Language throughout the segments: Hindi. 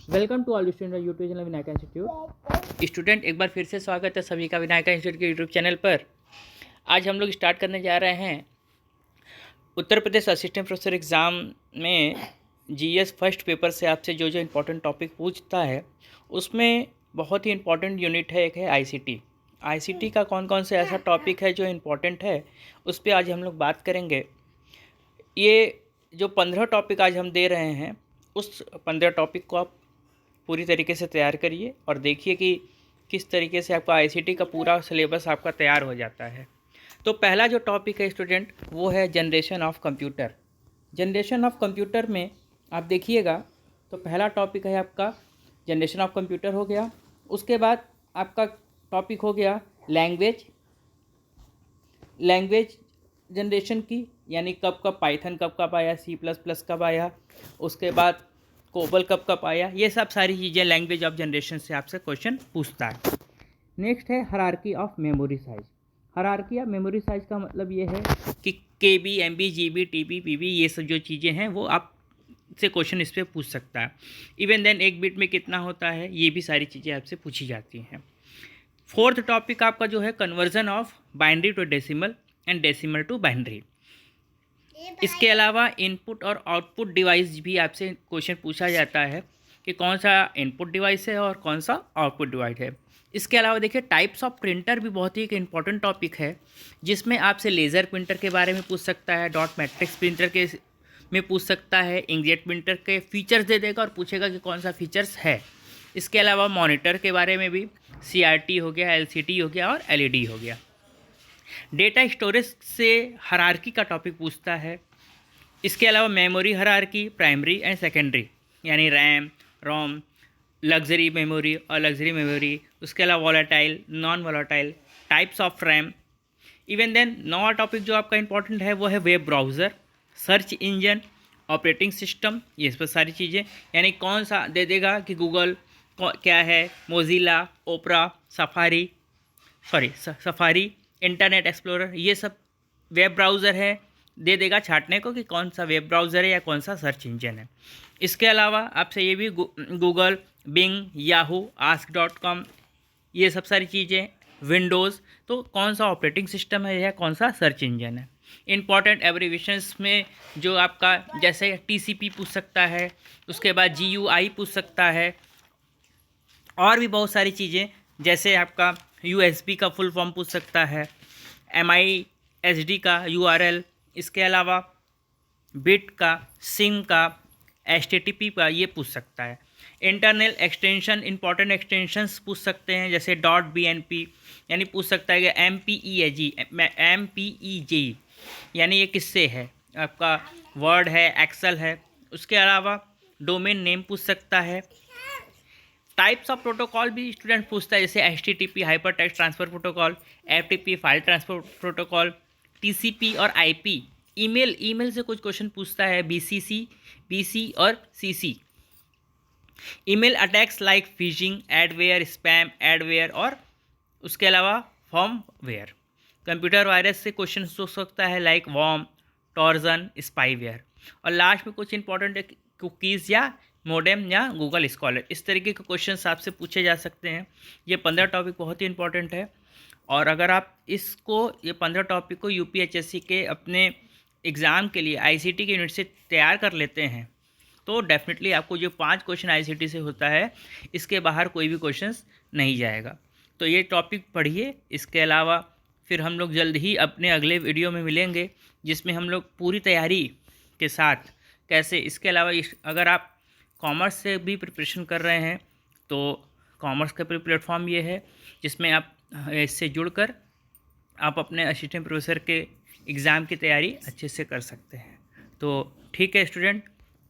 Welcome to all student YouTube channel Vinayaka institute. Student एक बार फिर से स्वागत है सभी का विनायका इंस्टीट्यूट के यूट्यूब चैनल पर। आज हम लोग स्टार्ट करने जा रहे हैं Uttar Pradesh assistant professor exam में जीएस फर्स्ट पेपर से आपसे जो जो इम्पोर्टेंट टॉपिक पूछता है उसमें बहुत ही इम्पोर्टेंट यूनिट है, एक है आईसीटी। आईसीटी का कौन कौन से ऐसा टॉपिक है जो इम्पोर्टेंट है उस पर आज हम लोग बात करेंगे। ये जो 15 टॉपिक आज हम दे रहे हैं उस 15 टॉपिक को आप पूरी तरीके से तैयार करिए और देखिए कि किस तरीके से आपका आईसीटी का पूरा सिलेबस आपका तैयार हो जाता है। तो पहला जो टॉपिक है स्टूडेंट वो है generation of computer. Generation of computer में आप देखिएगा तो पहला टॉपिक है आपका जनरेशन ऑफ कंप्यूटर हो गया। उसके बाद आपका टॉपिक हो गया लैंग्वेज जनरेशन की, यानी कब कब पाइथन कब आया, C++ कब आया, उसके बाद कोबल कब आया, ये सब सारी चीज़ें लैंग्वेज ऑफ जनरेशन से आपसे क्वेश्चन पूछता है। नेक्स्ट है hierarchy of memory size. Hierarchy of memory size का मतलब ये है कि KB, MB, GB, TB, PB ये सब जो चीज़ें हैं वो आप से क्वेश्चन इस पर पूछ सकता है। इवन देन एक बिट में कितना होता है, ये भी सारी चीज़ें आपसे पूछी जाती हैं। फोर्थ टॉपिक आपका जो है conversion of binary to decimal and decimal to binary. इसके अलावा इनपुट और आउटपुट डिवाइस भी आपसे क्वेश्चन पूछा जाता है कि कौन सा इनपुट डिवाइस है और कौन सा आउटपुट डिवाइस है। इसके अलावा देखिए टाइप्स ऑफ प्रिंटर भी बहुत ही एक इम्पॉर्टेंट टॉपिक है, जिसमें आपसे लेज़र प्रिंटर के बारे में पूछ सकता है, डॉट मैट्रिक्स प्रिंटर के में पूछ सकता है, इंकजेट प्रिंटर के फीचर्स दे देगा और पूछेगा कि कौन सा फीचर्स है। इसके अलावा मॉनिटर के बारे में भी CRT हो गया, LCD हो गया और LED हो गया। डेटा स्टोरेज से हायरार्की का टॉपिक पूछता है। इसके अलावा memory hierarchy, primary and secondary, यानी रैम, रोम, लग्जरी मेमोरी और लग्जरी मेमोरी। उसके अलावा volatile, non volatile, types of RAM. Even then नवा टॉपिक जो आपका इंपॉर्टेंट है वो है web browser, search engine, operating system, ये सब सारी चीज़ें, यानी कौन सा दे देगा कि गूगल क्या है, मोजिला, ओपरा, सफारी, इंटरनेट एक्सप्लोरर, ये सब वेब ब्राउज़र है, दे देगा छाटने को कि कौन सा वेब ब्राउज़र है या कौन सा सर्च इंजन है। इसके अलावा आपसे ये भी गूगल, बिंग, याहू, ask.com, ये सब सारी चीज़ें, विंडोज़, तो कौन सा ऑपरेटिंग सिस्टम है या कौन सा सर्च इंजन है। इंपॉर्टेंट एब्रीविएशंस में जो आपका जैसे TCP पूछ सकता है, उसके बाद GUI पूछ सकता है, और भी बहुत सारी चीज़ें जैसे आपका USB का फुल फॉर्म पूछ सकता है, MISD का URL, इसके अलावा बिट का, सिम का, HTTP का ये पूछ सकता है। इंटरनल एक्सटेंशन, इंपॉर्टेंट एक्सटेंशंस पूछ सकते हैं जैसे .BNP, यानी पूछ सकता है कि MPEG यानी ये किससे है, आपका वर्ड है, एक्सेल है। उसके अलावा डोमेन नेम पूछ सकता है। टाइप्स ऑफ प्रोटोकॉल भी स्टूडेंट पूछता है जैसे HTTP hyper text transfer protocol, FTP file transfer protocol, TCP और IP। ईमेल से कुछ क्वेश्चन पूछता है, BCC, BC और CC। Email attacks like fishing, adware, spam, adware और उसके अलावा फॉर्मवेयर। कंप्यूटर वायरस से क्वेश्चन हो सकता है लाइक वॉर्म, टॉर्जन, स्पाईवेयर। और लास्ट में कुछ इंपॉर्टेंट कुकीज़ या मोडेम या गूगल स्कॉलर, इस तरीके के क्वेश्चन आपसे पूछे जा सकते हैं। ये 15 टॉपिक बहुत ही इंपॉर्टेंट है, और अगर आप ये 15 टॉपिक को UPSC के अपने एग्ज़ाम के लिए ICT के यूनिट से तैयार कर लेते हैं तो डेफिनेटली आपको जो 5 क्वेश्चन ICT से होता है इसके बाहर कोई भी क्वेश्चंस नहीं जाएगा। तो ये टॉपिक पढ़िए। इसके अलावा फिर हम लोग जल्द ही अपने अगले वीडियो में मिलेंगे जिसमें हम लोग पूरी तैयारी के साथ कैसे, इसके अलावा अगर आप कॉमर्स से भी प्रिपरेशन कर रहे हैं तो कॉमर्स का प्लेटफॉर्म ये है जिसमें आप इससे जुड़कर आप अपने असिस्टेंट प्रोफेसर के एग्ज़ाम की तैयारी अच्छे से कर सकते हैं। तो ठीक है स्टूडेंट,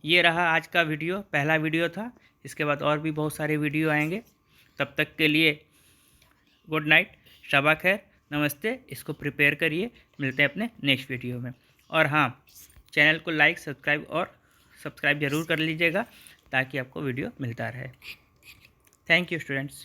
ये रहा आज का वीडियो, पहला वीडियो था। इसके बाद और भी बहुत सारे वीडियो आएंगे। तब तक के लिए गुड नाइट, शबा खैर, नमस्ते। इसको प्रिपेयर करिए, मिलते हैं अपने नेक्स्ट वीडियो में। और हाँ, चैनल को लाइक, सब्सक्राइब ज़रूर कर लीजिएगा ताकि आपको वीडियो मिलता रहे। Thank you students.